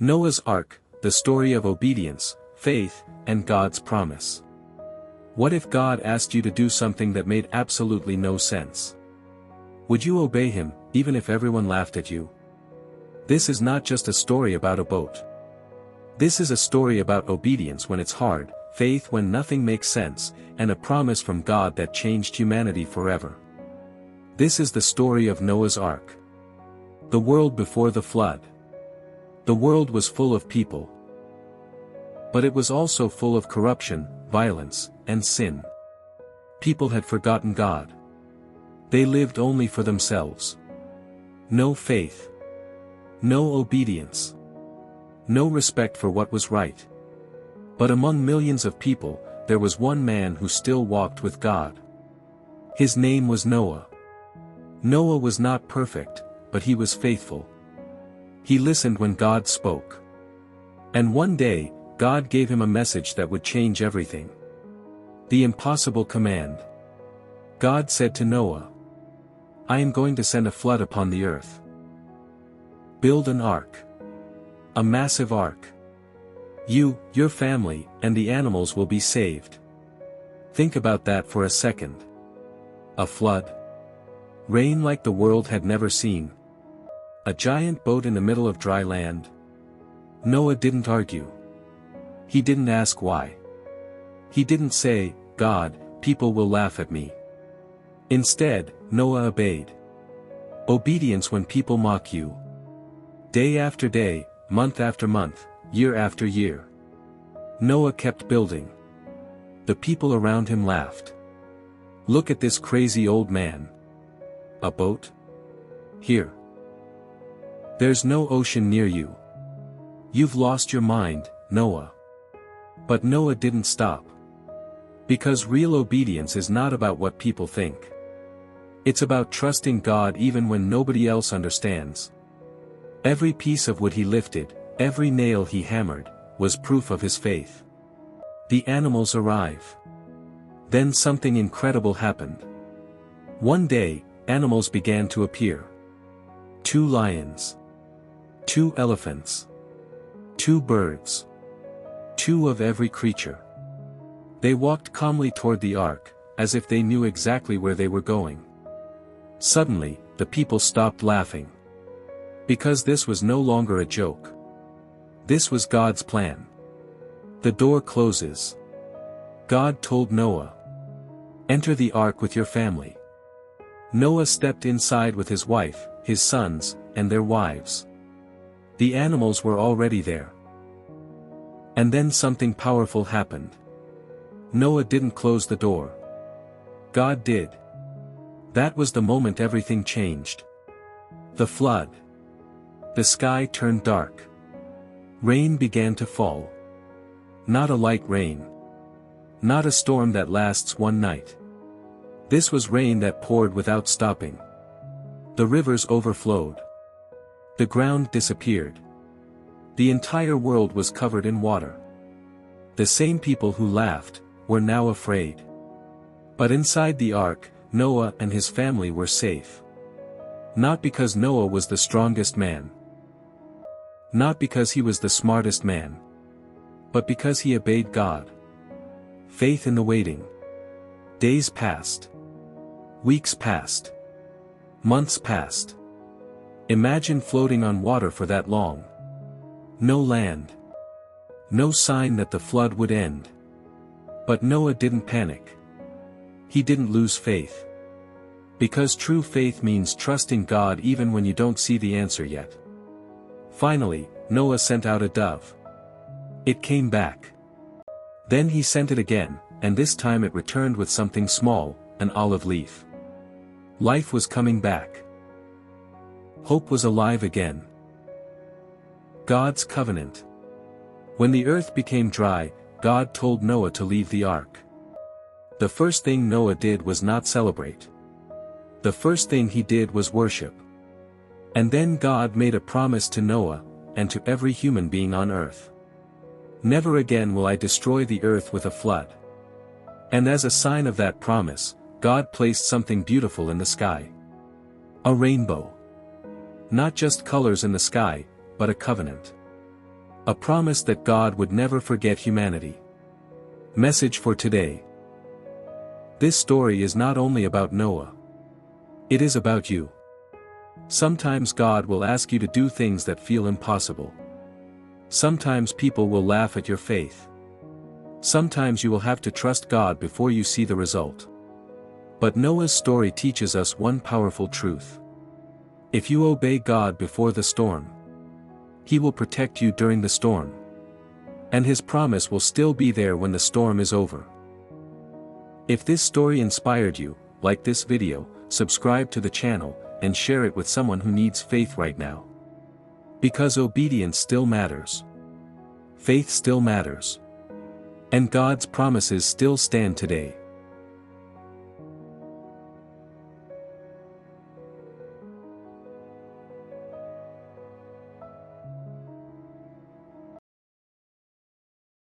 Noah's Ark, the story of obedience, faith, and God's promise. What if God asked you to do something that made absolutely no sense? Would you obey him, even if everyone laughed at you? This is not just a story about a boat. This is a story about obedience when it's hard, faith when nothing makes sense, and a promise from God that changed humanity forever. This is the story of Noah's Ark. The world before the flood. The world was full of people. But it was also full of corruption, violence, and sin. People had forgotten God. They lived only for themselves. No faith. No obedience. No respect for what was right. But among millions of people, there was one man who still walked with God. His name was Noah. Noah was not perfect, but he was faithful. He listened when God spoke. And one day, God gave him a message that would change everything. The impossible command. God said to Noah, "I am going to send a flood upon the earth. Build an ark. A massive ark. You, your family, and the animals will be saved." Think about that for a second. A flood. Rain like the world had never seen. A giant boat in the middle of dry land. Noah didn't argue. He didn't ask why. He didn't say, "God, people will laugh at me." Instead, Noah obeyed. Obedience when people mock you. Day after day, month after month, year after year. Noah kept building. The people around him laughed. "Look at this crazy old man. A boat? Here. There's no ocean near you. You've lost your mind, Noah." But Noah didn't stop. Because real obedience is not about what people think. It's about trusting God even when nobody else understands. Every piece of wood he lifted, every nail he hammered, was proof of his faith. The animals arrive. Then something incredible happened. One day, animals began to appear. 2 lions. 2 elephants. 2 birds. 2 of every creature. They walked calmly toward the ark, as if they knew exactly where they were going. Suddenly, the people stopped laughing. Because this was no longer a joke. This was God's plan. The door closes. God told Noah, "Enter the ark with your family." Noah stepped inside with his wife, his sons, and their wives. The animals were already there. And then something powerful happened. Noah didn't close the door. God did. That was the moment everything changed. The flood. The sky turned dark. Rain began to fall. Not a light rain. Not a storm that lasts one night. This was rain that poured without stopping. The rivers overflowed. The ground disappeared. The entire world was covered in water. The same people who laughed, were now afraid. But inside the ark, Noah and his family were safe. Not because Noah was the strongest man. Not because he was the smartest man. But because he obeyed God. Faith in the waiting. Days passed. Weeks passed. Months passed. Imagine floating on water for that long. No land. No sign that the flood would end. But Noah didn't panic. He didn't lose faith. Because true faith means trusting God even when you don't see the answer yet. Finally, Noah sent out a dove. It came back. Then he sent it again, and this time it returned with something small, an olive leaf. Life was coming back. Hope was alive again. God's covenant. When the earth became dry, God told Noah to leave the ark. The first thing Noah did was not celebrate. The first thing he did was worship. And then God made a promise to Noah, and to every human being on earth. "Never again will I destroy the earth with a flood." And as a sign of that promise, God placed something beautiful in the sky. A rainbow. Not just colors in the sky, but a covenant. A promise that God would never forget humanity. Message for today. This story is not only about Noah. It is about you. Sometimes God will ask you to do things that feel impossible. Sometimes people will laugh at your faith. Sometimes you will have to trust God before you see the result. But Noah's story teaches us one powerful truth. If you obey God before the storm, He will protect you during the storm. And His promise will still be there when the storm is over. If this story inspired you, like this video, subscribe to the channel, and share it with someone who needs faith right now. Because obedience still matters. Faith still matters. And God's promises still stand today.